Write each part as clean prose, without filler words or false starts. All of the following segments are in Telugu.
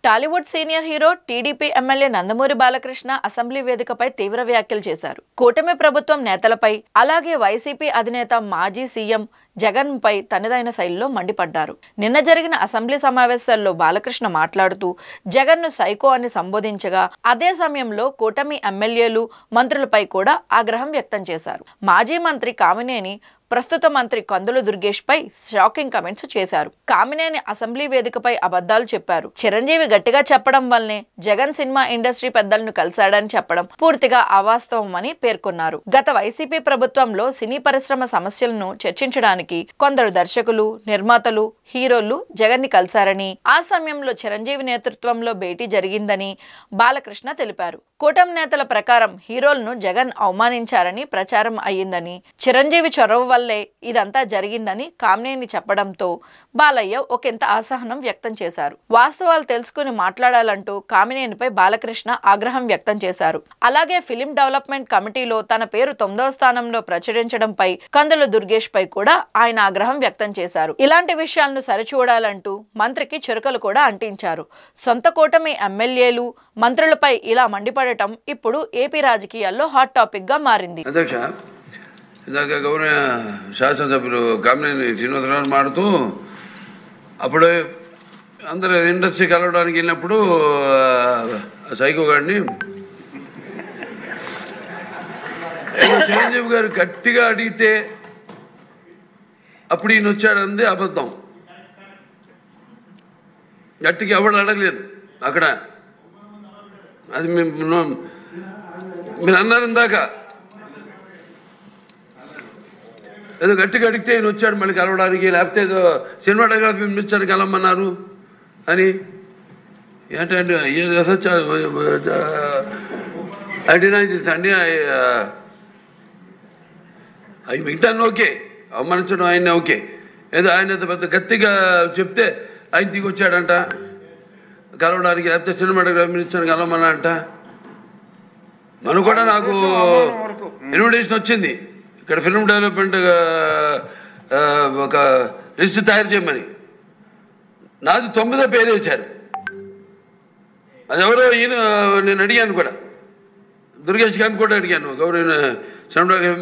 Tollywood senior hero TDP MLA Nandamuri Balakrishna assembly వేదికపై తీవ్ర వ్యాఖ్యలు చేశారు. కూటమి ప్రభుత్వం నేతలపై అలాగే వైసీపీ అధినేత మాజీ సీఎం జగన్ పై తనదైన శైలిలో మండిపడ్డారు. నిన్న జరిగిన అసెంబ్లీ సమావేశాల్లో బాలకృష్ణ మాట్లాడుతూ జగన్ ను సైకో అని సంబోధించగా అదే సమయంలో కూటమి ఎమ్మెల్యేలు మంత్రులపై కూడా ఆగ్రహం వ్యక్తం చేశారు. మాజీ మంత్రి కామినేని ప్రస్తుత మంత్రి కందుల దుర్గేష్ పై షాకింగ్ కమెంట్స్ చేశారు. కామినేని అసెంబ్లీ వేదికపై అబద్ధాలు చెప్పారు. చిరంజీవి గట్టిగా చెప్పడం వల్లనే జగన్ సినిమా ఇండస్ట్రీ పెద్దలను కలిశాడని చెప్పడం పూర్తిగా అవాస్తవమని పేర్కొన్నారు. గత వైసీపీ ప్రభుత్వంలో సినీ పరిశ్రమ సమస్యలను చర్చించడానికి కొందరు దర్శకులు, నిర్మాతలు, హీరోలు జగన్ ని కలిశారని, ఆ సమయంలో చిరంజీవి నేతృత్వంలో భేటీ జరిగిందని బాలకృష్ణ తెలిపారు. కూటమి నేతల ప్రకారం హీరోలను జగన్ అవమానించారని ప్రచారం అయ్యిందని, చిరంజీవి చొరవ వల్లే ఇదంతా జరిగిందని కామినేని చెప్పడంతో బాలయ్య ఒకంత అసహనం వ్యక్తం చేశారు. వాస్తవాలు తెలుసుకుని మాట్లాడాలంటూ కామినేనిపై బాలకృష్ణ ఆగ్రహం వ్యక్తం చేశారు. అలాగే ఫిలిం డెవలప్మెంట్ కమిటీలో తన పేరు 9వ స్థానంలో ప్రచురించడంపై కందుల దుర్గేష్ పై కూడా ఆయన ఆగ్రహం వ్యక్తం చేశారు. ఇలాంటి విషయాలను సరిచూడాలంటూ మంత్రికి చురకలు కూడా అంటించారు. సొంత కూటమి ఎమ్మెల్యేలు, మంత్రులపై ఇలా మండిపడటం ఇప్పుడు ఏపీ రాజకీయాల్లో హాట్ టాపిక్ గా మారింది. ఇందాక గౌరవ శాసనసభ్యులు కామినేని శ్రీనివాసరావు మాడుతూ అప్పుడు అందరూ ఇండస్ట్రీ కలవడానికి వెళ్ళినప్పుడు సైకో గారిని చిరంజీవి గారు గట్టిగా అడిగితే అప్పుడు ఈయన వచ్చాడంది అబద్ధం. గట్టిగా ఎవడు అడగలేదు అక్కడ. అది మీరు అన్నారు ఇందాక, ఏదో గట్టిగా అడిగితే ఈయన వచ్చాడు మళ్ళీ కలవడానికి, లేకపోతే ఏదో సినిమాటోగ్రఫీ మినిస్టర్ కలవమన్నారు అని. ఏంటంటే అండి అవి మిగతాన్ని ఓకే, అవమానించడం ఆయన ఓకే, ఏదో ఆయన పెద్ద గట్టిగా చెప్తే ఆయన దిగి వచ్చాడంట కలవడానికి, లేకపోతే సినిమాటోగ్రఫీ మినిస్టర్ కలవమన్నా అంట. మనం కూడా నాకు ఇన్విటేషన్ వచ్చింది ఇక్కడ ఫిల్మ్ డెవలప్మెంట్ ఒక లిస్ట్ తయారు చేయమని. నాది 9వ పేరు వేశారు. అది ఎవరో ఈయన నేను అడిగాను కూడా, దుర్గేష్ గారిని కూడా అడిగాను, గౌరవ సినిమాటోగ్రఫీ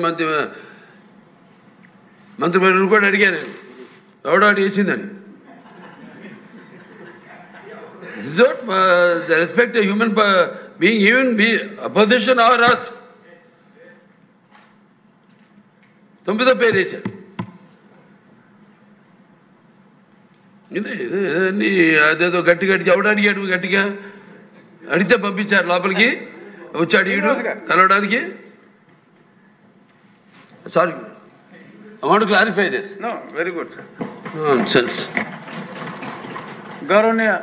మంత్రి కూడా అడిగాను ఎవడో అడి వేసిందని. Respect human being, even be opposition or us. 9వ పేరు వేశారు. ఇదే అదేదో గట్టిగా ఎవడు అడిగాడు, గట్టిగా అడిగితే పంపించారు లోపలికి, వచ్చాడు ఈడు కలవడానికి. Sorry, I want to clarify this. No, very good, sir. Nonsense. Gauraniya